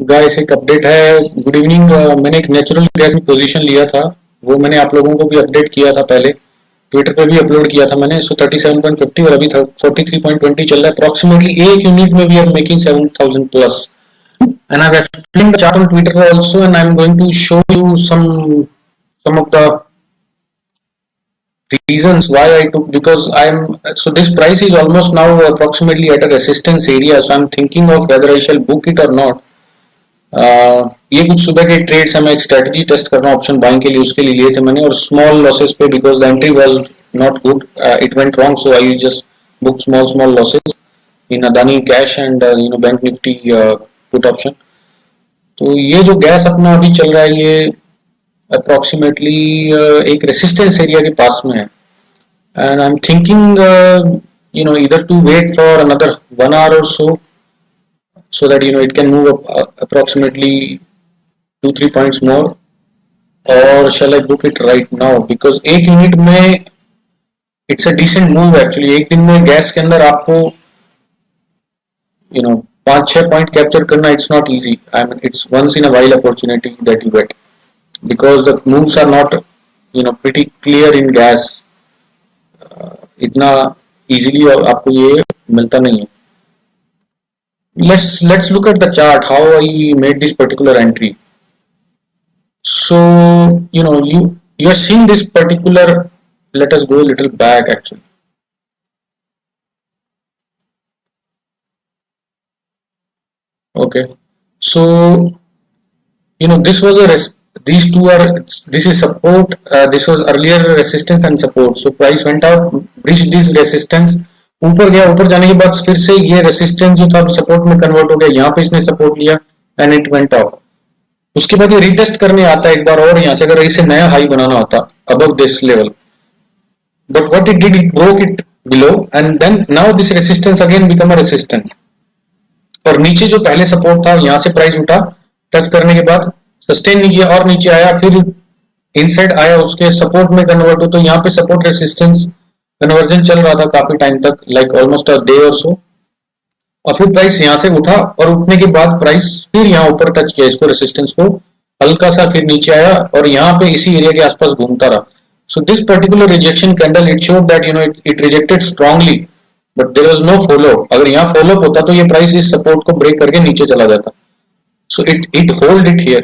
Guys एक update है। Good evening. मैंने एक नेचुरल गैस में पोजीशन लिया था, वो मैंने आप लोगों को भी अपडेट किया था पहले, ट्विटर पे भी अपलोड किया था मैंने। सो 37.50 और अभी 43.20 चल रहा है। अप्रॉक्सीमेटली एक यूनिट में we are making 7,000 plus, and I have explained the chart on Twitter also, and I am going to show you some of the reasons why I took, because I'm so this price is almost now approximately at a resistance area, so I'm thinking of whether I shall book it or not. ये कुछ सुबह के trades है, मैं एक strategy test कर रहा हूँ ऑप्शन बाइंग के लिए, उसके लिए लिए थे मैंने, और स्मॉल लॉसेस पे, because the entry was not good, it went wrong, so I just book small losses in Adani cash and bank Nifty put option. तो ये जो गैस अपना अभी चल रहा है, ये अप्रोक्सीमेटली एक रेसिस्टेंस एरिया के पास में है, and I am thinking either to wait for another 1 hour or so that it can move up approximately 2-3 points more, or shall I book it right now, because एक unit में it's a decent move actually. एक दिन में gas के अंदर आपको 5-6 point capture करना, it's not easy. I mean it's once in a while opportunity that you get, because the moves are not pretty clear in gas, इतना easily आपको ये मिलता नहीं है। let's look at the chart how I made this particular entry. So you are seeing this particular, let us go a little back actually. Okay, so this was these two are, this is support, this was earlier resistance and support, so price went out, breached this resistance, ऊपर गया, ऊपर जाने के बाद फिर से ये resistance जो था सपोर्ट में कन्वर्ट हो गया, यहाँ पे इसने सपोर्ट लिया एंड इट वेंट आउट। उसके बाद ये रीटेस्ट करने आता है एक बार और, यहाँ से अगर इसे नया हाई बनाना होता above this level, but what it did, it broke it below, and then now this resistance again become a resistance, और नीचे जो पहले सपोर्ट था यहाँ से प्राइस उठा, टच करने के बाद सस्टेन नहीं किया और नीचे आया, फिर इनसाइड आया, उसके सपोर्ट में कन्वर्ट हो, तो यहाँ पे सपोर्ट रेसिस्टेंस कन्वर्जन चल रहा था काफी टाइम तक, लाइक ऑलमोस्ट अ डे और सो, और फिर प्राइस यहाँ से उठा, और उठने के बाद प्राइस फिर यहाँ ऊपर टच किया इसको, रेसिस्टेंस को हल्का सा, फिर नीचे आया और यहाँ पे इसी एरिया के आसपास घूमता रहा। So this particular rejection candle, it showed that it rejected strongly, but there was no follow. अगर यहाँ फॉलो होता तो ये प्राइस इस सपोर्ट को ब्रेक करके नीचे चला जाता। So it hold it here,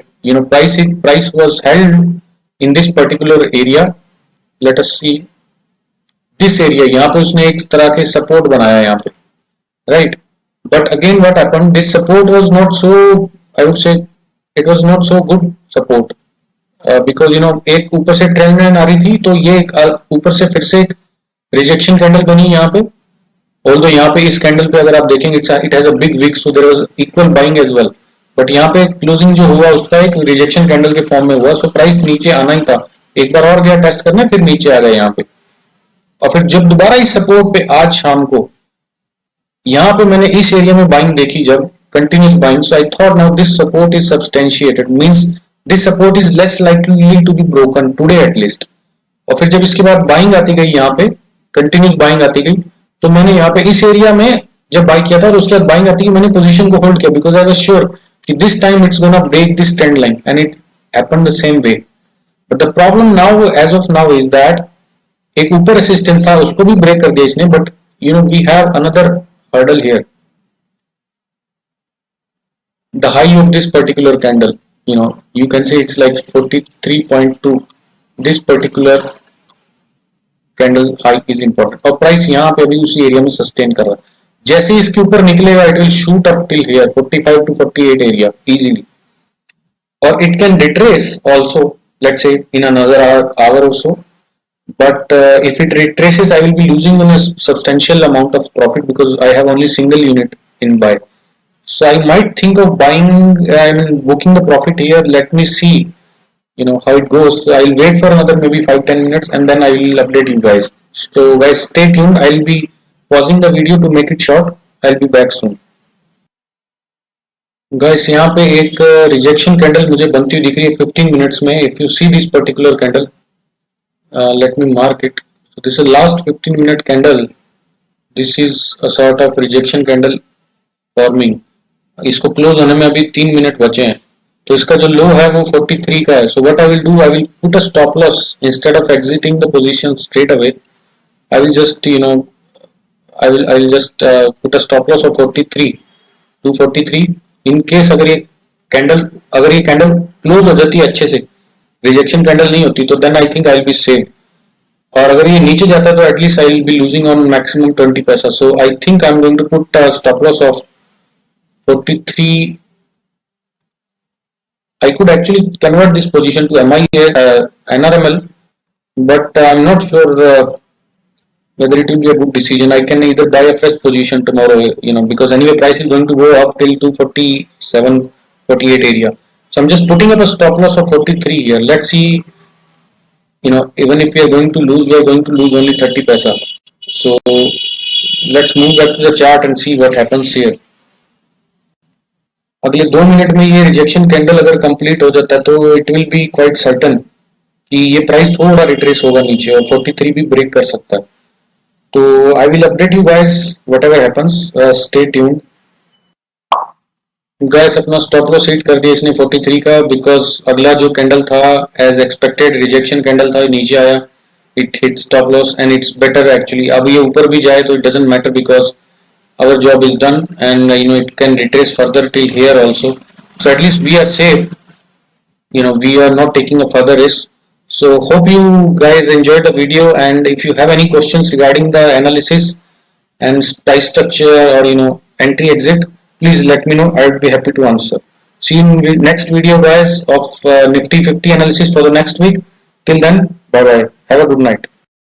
price was held in this particular area. Let us see this area, यहाँ पे उसने एक तरह के सपोर्ट बनाया यहाँ पे, right? But again what happened, this support was not so, I would say it was not so good support, because एक ऊपर से ट्रेंड लाइन आ रही थी, तो ये ऊपर से फिर से एक रिजेक्शन कैंडल बनी यहाँ पे, although यहाँ पे इस कैंडल पे अगर आप देखेंगे it has a big wick, so there was equal buying as well, but यहाँ पे क्लोजिंग जो हुआ उसका एक रिजेक्शन कैंडल के फॉर्म में हुआ, तो प्राइस नीचे आना ही था, एक बार और गया टेस्ट करने, फिर नीचे आ गया यहाँ पे, और फिर जब दोबारा इस सपोर्ट पे आज शाम को यहाँ पे मैंने इस एरिया में बाइंग देखी, जब continuous buying, so I thought now this support is substantiated, means this support is less likely to be broken today at least. और फिर जब इसके बाद बाइंग आती गई, यहाँ पे कंटिन्यूस बाइंग आती गई, तो मैंने यहाँ पे इस एरिया में जब बाई किया था, तो उसके बाद बाइंग आती गई, मैंने पोजीशन को होल्ड किया, बिकॉज आई वाज श्योर कि this time it's gonna break this trend line, and it happened the same way. But the problem now, as of now, is that एक ऊपर रेसिस्टेंस था, उसको भी ब्रेक कर दिया इसने, but we have another hurdle here. The high of this particular candle, you can say it's like 43.2. This particular candle high is important, और price यहाँ पे अभी उसी एरिया में सस्टेन कर रहा है। जैसे ही इसके ऊपर निकलेगा, it will shoot up till here 45 to 48 area easily, और it can retrace also, let's say in another hour or so, but if it retraces, I will be losing on a substantial amount of profit because I have only single unit in buy. So I might think of buying, I mean booking the profit here. Let me see how it goes. So I'll wait for another maybe 5-10 minutes and then I will update you guys. So guys, stay tuned. I'll be pausing the video to make it short. I'll be back soon. Guys, यहाँ पे एक rejection candle मुझे बनती हुई दिख रही है 15 minutes में. If you see this particular candle, let me mark it. So this is last 15-minute candle. This is a sort of rejection candle forming. इसको क्लोज होने में अभी 3 मिनट बचे हैं, तो इसका जो लो है वो 43 का है. So what I will do, I will put a stop loss instead of exiting the position straight away. I will just I will just put a stop loss of 43, 243. In case अगर ये candle close हो जाती है अच्छे से, rejection candle नहीं होती, तो then I think I will be safe. और अगर ये नीचे जाता है तो at least I will be losing on maximum 20 पैसा. So I think I am going to put stop loss of 43. I could actually convert this position to NRML, but I'm not sure whether it will be a good decision. I can either buy a fresh position tomorrow, because anyway price is going to go up till 247, 48 area. So I'm just putting up a stop loss of 43 here. Let's see, even if we are going to lose, we are going to lose only 30 paisa. So let's move back to the chart and see what happens here. अगले 2 minute में ये rejection candle अगर complete हो जाता है तो it will be quite certain कि ये प्राइस थोड़ा रिट्रेस होगा नीचे और 43 भी ब्रेक कर सकता है. तो I will update you guys whatever happens. Stay tuned guys. अपना स्टॉप लॉस हिट कर दिया इसने 43 का, बिकॉज अगला जो कैंडल था एज एक्सपेक्टेड रिजेक्शन कैंडल था, नीचे आया, it hit stop loss and it's better actually. अब ये ऊपर भी जाए तो it doesn't matter because our job is done, and it can retrace further till here also, so at least we are safe. We are not taking a further risk. So hope you guys enjoyed the video, and if you have any questions regarding the analysis and price structure or entry exit, please let me know. I would be happy to answer. See you in next video guys of Nifty 50 analysis for the next week. Till then, bye bye, have a good night.